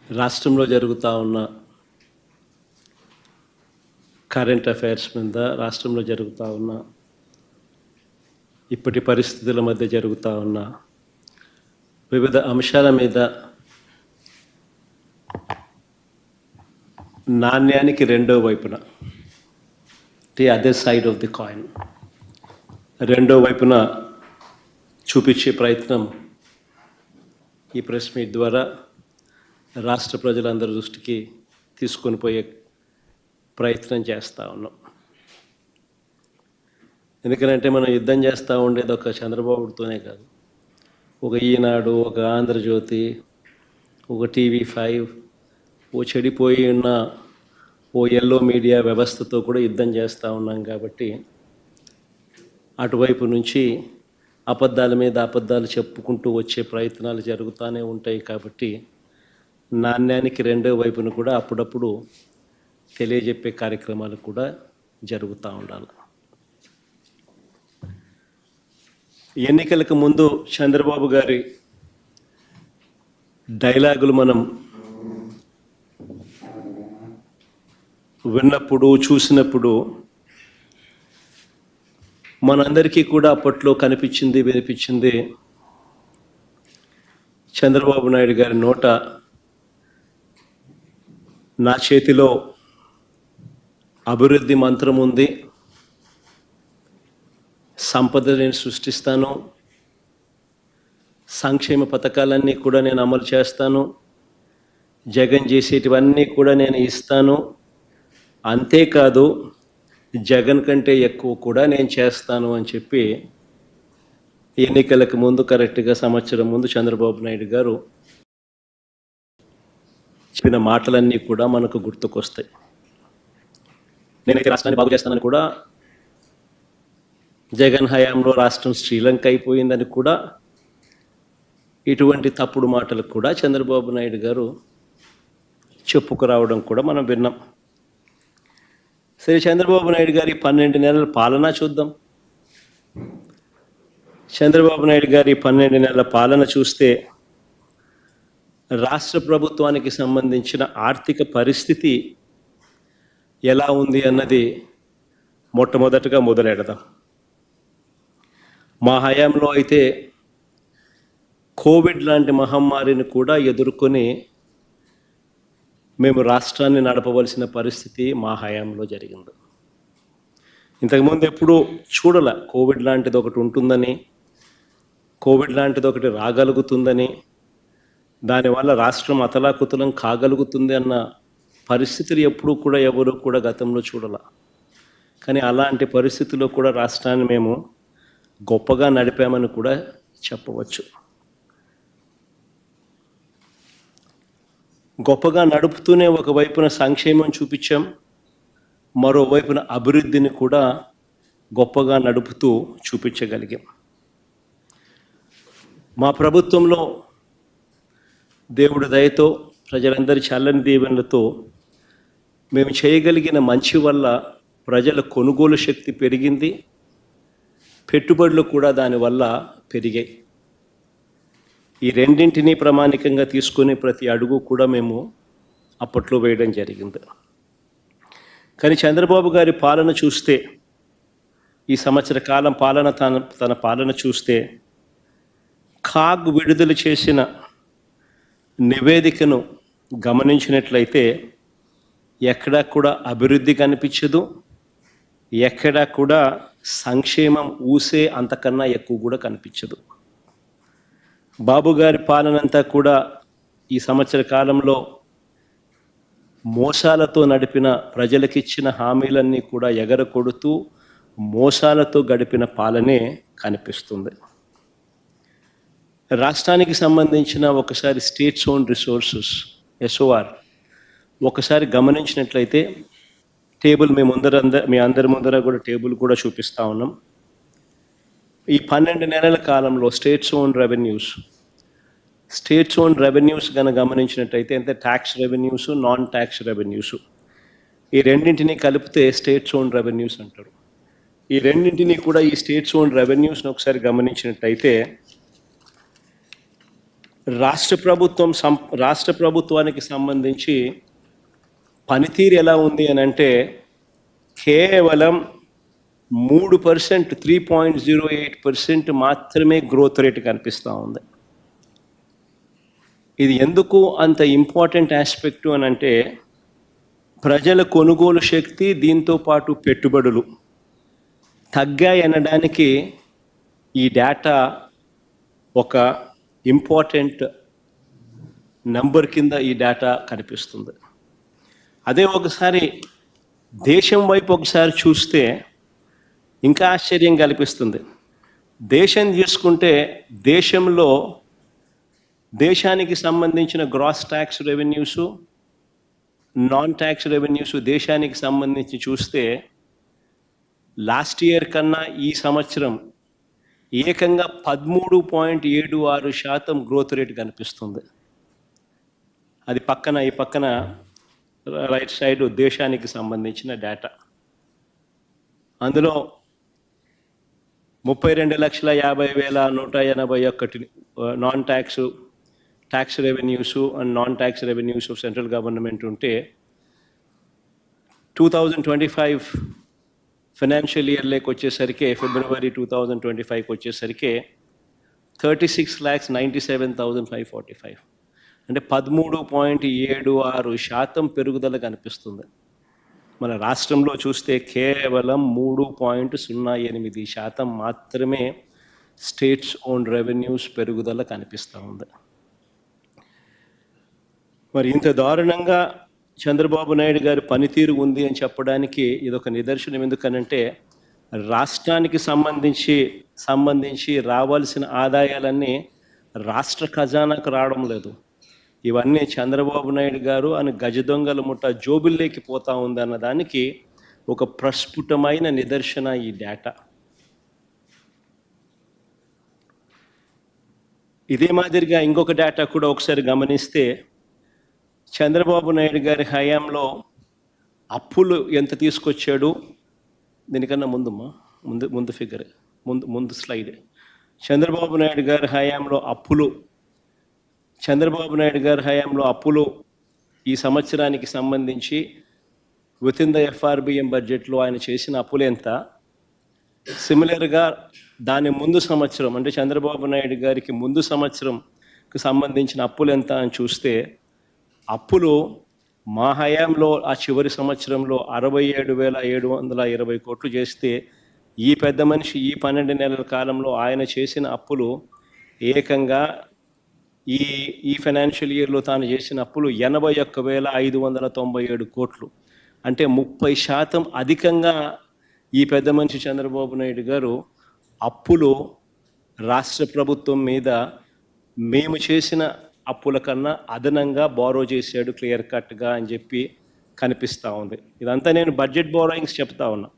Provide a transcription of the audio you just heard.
రాష్ట్రంలో జరుగుతూ ఉన్న కరెంట్ అఫైర్స్ మీద, రాష్ట్రంలో జరుగుతూ ఉన్న ఇప్పటి పరిస్థితుల మధ్య జరుగుతూ ఉన్న వివిధ అంశాల మీద నాణ్యానికి రెండో వైపున, the other side of the coin, రెండో వైపున చూపించే ప్రయత్నం ఈ ప్రెస్ మీట్ ద్వారా రాష్ట్ర ప్రజలందరి దృష్టికి తీసుకొని పోయే ప్రయత్నం చేస్తూ ఉన్నాం. ఎందుకంటే మనం యుద్ధం చేస్తూ ఉండేది ఒక చంద్రబాబుతోనే కాదు, ఒక ఈనాడు, ఒక ఆంధ్రజ్యోతి, ఒక TV5, ఓ చెడిపోయి ఉన్న ఓ ఎల్లో మీడియా వ్యవస్థతో కూడా యుద్ధం చేస్తూ ఉన్నాం. కాబట్టి అటువైపు నుంచి అబద్ధాల మీద అబద్ధాలు చెప్పుకుంటూ వచ్చే ప్రయత్నాలు జరుగుతూనే ఉంటాయి. కాబట్టి నాణ్యానికి రెండో వైపును కూడా అప్పుడప్పుడు తెలియజెప్పే కార్యక్రమాలు కూడా జరుగుతూ ఉండాలి. ఎన్నికలకు ముందు చంద్రబాబు గారి డైలాగులు మనం విన్నప్పుడు, చూసినప్పుడు మనందరికీ కూడా అప్పట్లో కనిపించింది, వినిపించింది చంద్రబాబు నాయుడు గారి నోట నా చేతిలో అభివృద్ధి మంత్రం ఉంది, సంపద నేను సృష్టిస్తాను, సంక్షేమ పథకాలన్నీ కూడా నేను అమలు చేస్తాను, జగన్ చేసేటివన్నీ కూడా నేను ఇస్తాను, అంతేకాదు జగన్ కంటే ఎక్కువ కూడా నేను చేస్తాను అని చెప్పి ఎన్నికలకు ముందు, కరెక్ట్గా సంవత్సరం ముందు చంద్రబాబు నాయుడు గారు చెప్పిన మాటలన్నీ కూడా మనకు గుర్తుకొస్తాయి. నేనైతే రాష్ట్రాన్ని బాగు చేస్తానని కూడా, జగన్ హయాంలో రాష్ట్రం శ్రీలంక అయిపోయిందని కూడా, ఇటువంటి తప్పుడు మాటలకు కూడా చంద్రబాబు నాయుడు గారు చెప్పుకురావడం కూడా మనం విన్నాం. సరే, చంద్రబాబు నాయుడు గారి 12 నెలల పాలన చూద్దాం. చంద్రబాబు నాయుడు గారి 12 నెలల పాలన చూస్తే రాష్ట్ర ప్రభుత్వానికి సంబంధించిన ఆర్థిక పరిస్థితి ఎలా ఉంది అన్నది మొట్టమొదటగా మొదలెడదాం. మా హయాంలో అయితే కోవిడ్ లాంటి మహమ్మారిని కూడా ఎదుర్కొని మేము రాష్ట్రాన్ని నడపవలసిన పరిస్థితి మా హయాంలో జరిగింది. ఇంతకుముందు ఎప్పుడూ చూడాల కోవిడ్ లాంటిది ఒకటి ఉంటుందని, కోవిడ్ లాంటిది ఒకటి రాగలుగుతుందని, దానివల్ల రాష్ట్రం అతలాకుతలం కాగలుగుతుంది అన్న పరిస్థితులు ఎప్పుడూ కూడా ఎవరు కూడా గతంలో చూడాల. కానీ అలాంటి పరిస్థితుల్లో కూడా రాష్ట్రాన్ని మేము గొప్పగా నడిపామని కూడా చెప్పవచ్చు. గొప్పగా నడుపుతూనే ఒకవైపున సంక్షేమం చూపించాం, మరోవైపున అభివృద్ధిని కూడా గొప్పగా నడుపుతూ చూపించగలిగాం. మా ప్రభుత్వంలో దేవుడి దయతో, ప్రజలందరి చల్లని దీవెనలతో మేము చేయగలిగిన మంచి వల్ల ప్రజల కొనుగోలు శక్తి పెరిగింది, పెట్టుబడులు కూడా దానివల్ల పెరిగాయి. ఈ రెండింటినీ ప్రామాణికంగా తీసుకొని ప్రతి అడుగు కూడా మేము అప్పట్లో వేయడం జరిగింది. కానీ చంద్రబాబు గారి పాలన చూస్తే, ఈ సంవత్సర కాలం పాలన, తన పాలన చూస్తే, కాగ్ విడుదల చేసిన నివేదికను గమనించినట్లయితే ఎక్కడా కూడా అభివృద్ధి కనిపించదు, ఎక్కడా కూడా సంక్షేమం ఊసే అంతకన్నా ఎక్కువ కూడా కనిపించదు. బాబు గారి పాలనంతా కూడా ఈ సంవత్సర కాలంలో మోసాలతో నడిపిన, ప్రజలకిచ్చిన హామీలన్నీ కూడా ఎగరకొడుతూ మోసాలతో గడిపిన పాలనే కనిపిస్తుంది. రాష్ట్రానికి సంబంధించిన ఒకసారి స్టేట్స్ ఓన్ రిసోర్సెస్ SOR ఒకసారి గమనించినట్లయితే టేబుల్ మీ అందరి ముందర కూడా టేబుల్ కూడా చూపిస్తూ ఉన్నాం. ఈ 12 నెలల కాలంలో స్టేట్స్ ఓన్ రెవెన్యూస్ కనుక గమనించినట్టయితే అంటే tax revenues, non tax revenues, ఈ రెండింటినీ కలిపితే స్టేట్స్ ఓన్ రెవెన్యూస్ అంటారు. ఈ రెండింటినీ కూడా, ఈ స్టేట్స్ ఓన్ రెవెన్యూస్ని ఒకసారి గమనించినట్టయితే రాష్ట్ర ప్రభుత్వానికి సంబంధించి పనితీరు ఎలా ఉంది అని అంటే కేవలం 3%, 3.08% మాత్రమే గ్రోత్ రేట్ కనిపిస్తూ ఉంది. ఇది ఎందుకు అంత ఇంపార్టెంట్ ఆస్పెక్టు అని అంటే ప్రజల కొనుగోలు శక్తి దీంతో పాటు పెట్టుబడులు తగ్గాయనడానికి ఈ డేటా ఒక ఇంపార్టెంట్ నంబర్ కింద ఈ డేటా కనిపిస్తుంది. అదే ఒకసారి దేశం వైపు ఒకసారి చూస్తే ఇంకా ఆశ్చర్యం కల్పిస్తుంది. దేశం చూసుకుంటే దేశానికి సంబంధించిన gross tax revenues, non tax revenues దేశానికి సంబంధించి చూస్తే లాస్ట్ ఇయర్ కన్నా ఈ సంవత్సరం ఏకంగా 13.76% గ్రోత్ రేట్ కనిపిస్తుంది. అది ఈ పక్కన రైట్ సైడ్ దేశానికి సంబంధించిన డేటా. అందులో 32,50,181 non tax revenues and non tax revenues of central government ఉంటే 2025 ఫైనాన్షియల్ ఇయర్లోకి వచ్చేసరికి ఫిబ్రవరి 2025కి వచ్చేసరికి 36,97,545 అంటే 13.76% పెరుగుదల కనిపిస్తుంది. మన రాష్ట్రంలో చూస్తే కేవలం 3.08% మాత్రమే స్టేట్స్ ఓన్ రెవెన్యూస్ పెరుగుదల కనిపిస్తూ ఉంది. మరి ఇంత దారుణంగా చంద్రబాబు నాయుడు గారి పనితీరు ఉంది అని చెప్పడానికి ఇదొక నిదర్శనం. ఎందుకనంటే రాష్ట్రానికి సంబంధించి రావాల్సిన ఆదాయాలన్నీ రాష్ట్ర ఖజానాకు రావడం లేదు. ఇవన్నీ చంద్రబాబు నాయుడు గారు అని గజ దొంగల ముఠ జోబుల్లోకి పోతా ఉందన్న దానికి ఒక ప్రస్ఫుటమైన నిదర్శన ఈ డేటా. ఇదే మాదిరిగా ఇంకొక డేటా కూడా ఒకసారి గమనిస్తే చంద్రబాబు నాయుడు గారి హయాంలో అప్పులు ఎంత తీసుకొచ్చాడు, దీనికన్నా ముందు ఫిగర్ ముందు స్లైడ్. చంద్రబాబు నాయుడు గారి హయాంలో అప్పులు ఈ సంవత్సరానికి సంబంధించి విత్ ఇన్ ద ఎఫ్ఆర్బిఎం బడ్జెట్లో ఆయన చేసిన అప్పులు ఎంత, సిమిలర్గా దాని ముందు సంవత్సరం అంటే చంద్రబాబు నాయుడు గారికి ముందు సంవత్సరంకి సంబంధించిన అప్పులు ఎంత అని చూస్తే అప్పులు మా హయాంలో ఆ చివరి సంవత్సరంలో 67,720 కోట్లు చేస్తే ఈ పెద్ద మనిషి ఈ 12 నెలల కాలంలో ఆయన చేసిన అప్పులు ఏకంగా ఈ ఫైనాన్షియల్ ఇయర్లో తాను చేసిన అప్పులు 81,597 కోట్లు. అంటే 30% అధికంగా ఈ పెద్ద మనిషి చంద్రబాబు నాయుడు గారు అప్పులు రాష్ట్ర ప్రభుత్వం మీద మేము చేసిన అప్పుల కన్నా అదనంగా బారో చేశాడు క్లియర్ కట్గా అని చెప్పి కనిపిస్తూ ఉంది. ఇదంతా నేను బడ్జెట్ బారోయింగ్స్ చెప్తా ఉన్నా.